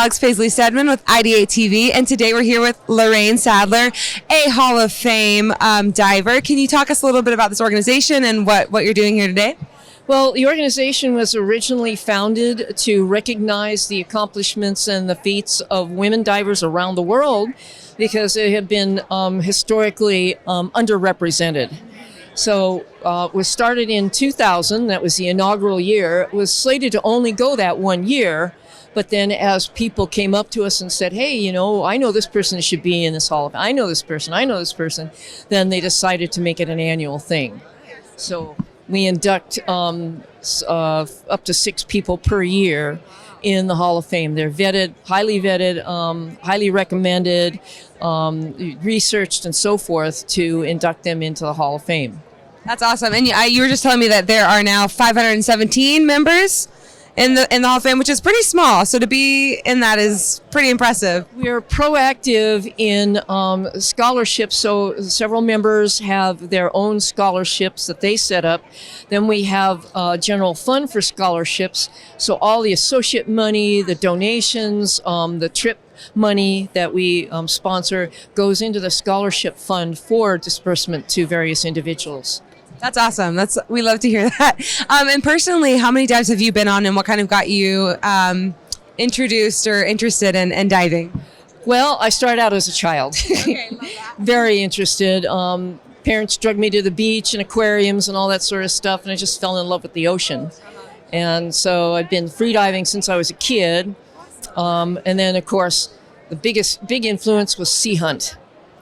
Alex Paisley Stedman with IdeateTV, and today we're here with Lorraine Sadler, a Hall of Fame diver. Can you talk us a little bit about this organization and what you're doing here today? Well, the organization was originally founded to recognize the accomplishments and the feats of women divers around the world because they have been historically underrepresented. So it was started in 2000, that was the inaugural year. It was slated to only go that 1 year, but then as people came up to us and said, hey, you know, I know this person should be in this Hall of Fame, I know this person, then they decided to make it an annual thing. So we induct up to 6 people per year in the Hall of Fame. They're vetted, highly recommended, researched and so forth to induct them into the Hall of Fame. That's awesome. And you were just telling me that there are now 517 members in the Hall of Fame, which is pretty small. So to be in that is pretty impressive. We are proactive in scholarships. So several members have their own scholarships that they set up. Then we have a general fund for scholarships. So all the associate money, the donations, the trip money that we sponsor goes into the scholarship fund for disbursement to various individuals. That's awesome. We love to hear that. And personally, how many dives have you been on, and what kind of got you introduced or interested in diving? Well, I started out as a child. Okay, love that. Very interested. Parents drugged me to the beach and aquariums and all that sort of stuff, and I just fell in love with the ocean. And so I've been freediving since I was a kid. And then, of course, the big influence was Sea Hunt.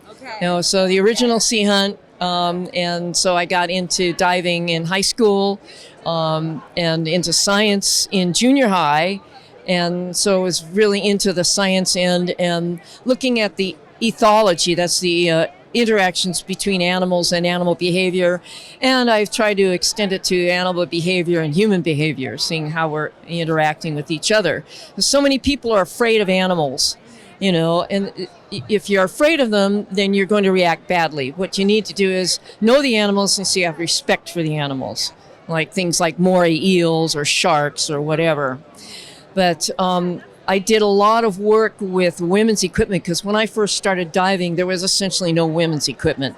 Okay. You know, so the original Sea Hunt. And so I got into diving in high school and into science in junior high. And so I was really into the science end and looking at the ethology, that's the interactions between animals and animal behavior. And I've tried to extend it to animal behavior and human behavior, seeing how we're interacting with each other. So many people are afraid of animals. You know, and if you're afraid of them, then you're going to react badly. What you need to do is know the animals and so you have respect for the animals, like things like moray eels or sharks or whatever. But I did a lot of work with women's equipment because when I first started diving, there was essentially no women's equipment.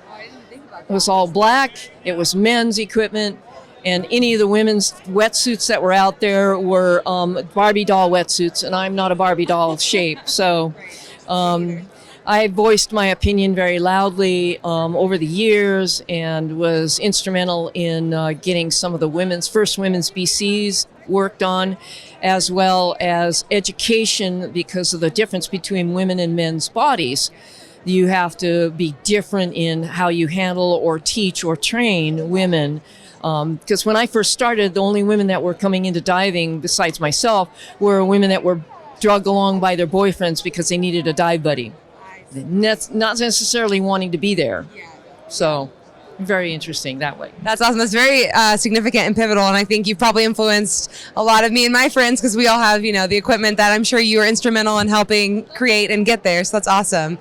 It was all black, it was men's equipment, and any of the women's wetsuits that were out there were Barbie doll wetsuits, and I'm not a Barbie doll shape. So I voiced my opinion very loudly over the years and was instrumental in getting some of the first women's BCs worked on, as well as education because of the difference between women and men's bodies. You have to be different in how you handle or teach or train women. Because when I first started, the only women that were coming into diving, besides myself, were women that were drugged along by their boyfriends because they needed a dive buddy. Not necessarily wanting to be there. So very interesting that way. That's awesome. That's very significant and pivotal, and I think you've probably influenced a lot of me and my friends because we all have, you know, the equipment that I'm sure you were instrumental in helping create and get there. So that's awesome.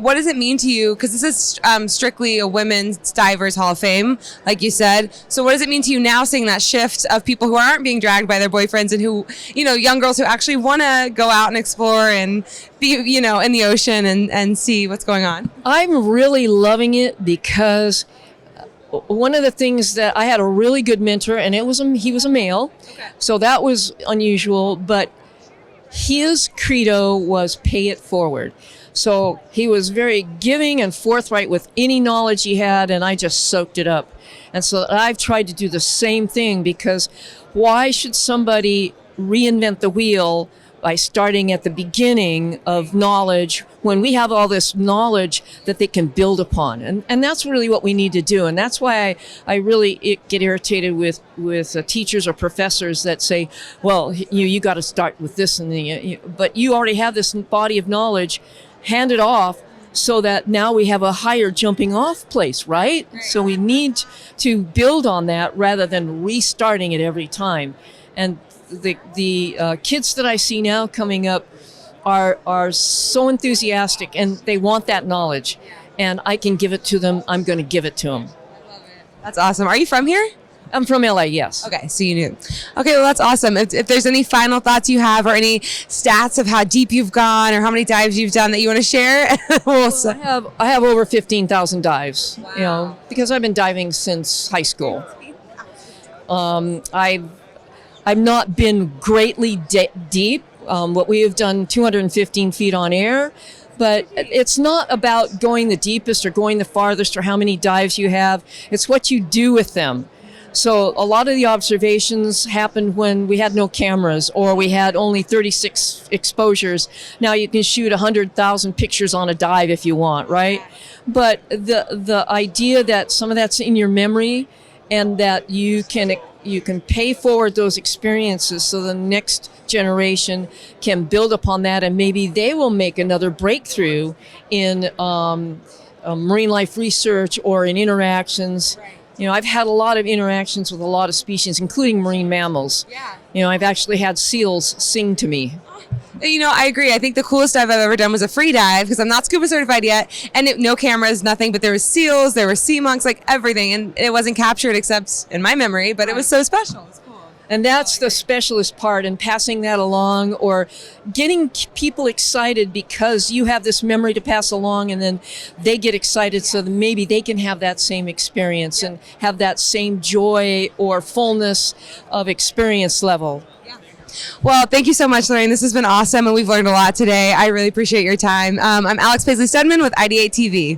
What does it mean to you? Because this is strictly a women's divers Hall of Fame, like you said. So what does it mean to you now, seeing that shift of people who aren't being dragged by their boyfriends and who, you know, young girls who actually want to go out and explore and be, you know, in the ocean and see what's going on? I'm really loving it because one of the things that I had a really good mentor, and he was a male, so that was unusual, but his credo was pay it forward. So he was very giving and forthright with any knowledge he had, and I just soaked it up. And so I've tried to do the same thing, because why should somebody reinvent the wheel by starting at the beginning of knowledge when we have all this knowledge that they can build upon? And that's really what we need to do. And that's why I really get irritated with teachers or professors that say, well, you got to start with this, but you already have this body of knowledge, hand it off so that now we have a higher jumping off place, right? So we need to build on that rather than restarting it every time. And the kids that I see now coming up are so enthusiastic, and they want that knowledge, and I can give it to them. I'm going to give it to them. That's awesome. Are you from here? I'm from LA, yes. Okay, so you knew. Okay, well, that's awesome. If there's any final thoughts you have or any stats of how deep you've gone or how many dives you've done that you want to share, I have over 15,000 dives, you know, because I've been diving since high school. I've not been greatly deep. What we have done 215 feet on air, but it's not about going the deepest or going the farthest or how many dives you have. It's what you do with them. So a lot of the observations happened when we had no cameras or we had only 36 exposures. Now you can shoot 100,000 pictures on a dive if you want, right? But the idea that some of that's in your memory and that you can pay forward those experiences so the next generation can build upon that, and maybe they will make another breakthrough in marine life research or in interactions. You know, I've had a lot of interactions with a lot of species, including marine mammals. Yeah. You know, I've actually had seals sing to me. You know, I agree. I think the coolest dive I've ever done was a free dive because I'm not scuba certified yet, and no cameras, nothing, but there was seals, there were sea monks, like everything, and it wasn't captured except in my memory, but it was so special. It's cool. And that's the specialist part, and passing that along or getting people excited because you have this memory to pass along, and then they get excited so that maybe they can have that same experience and have that same joy or fullness of experience level. Well, thank you so much, Lorraine. This has been awesome, and we've learned a lot today. I really appreciate your time. I'm Alex Paisley Stedman with IdeateTV.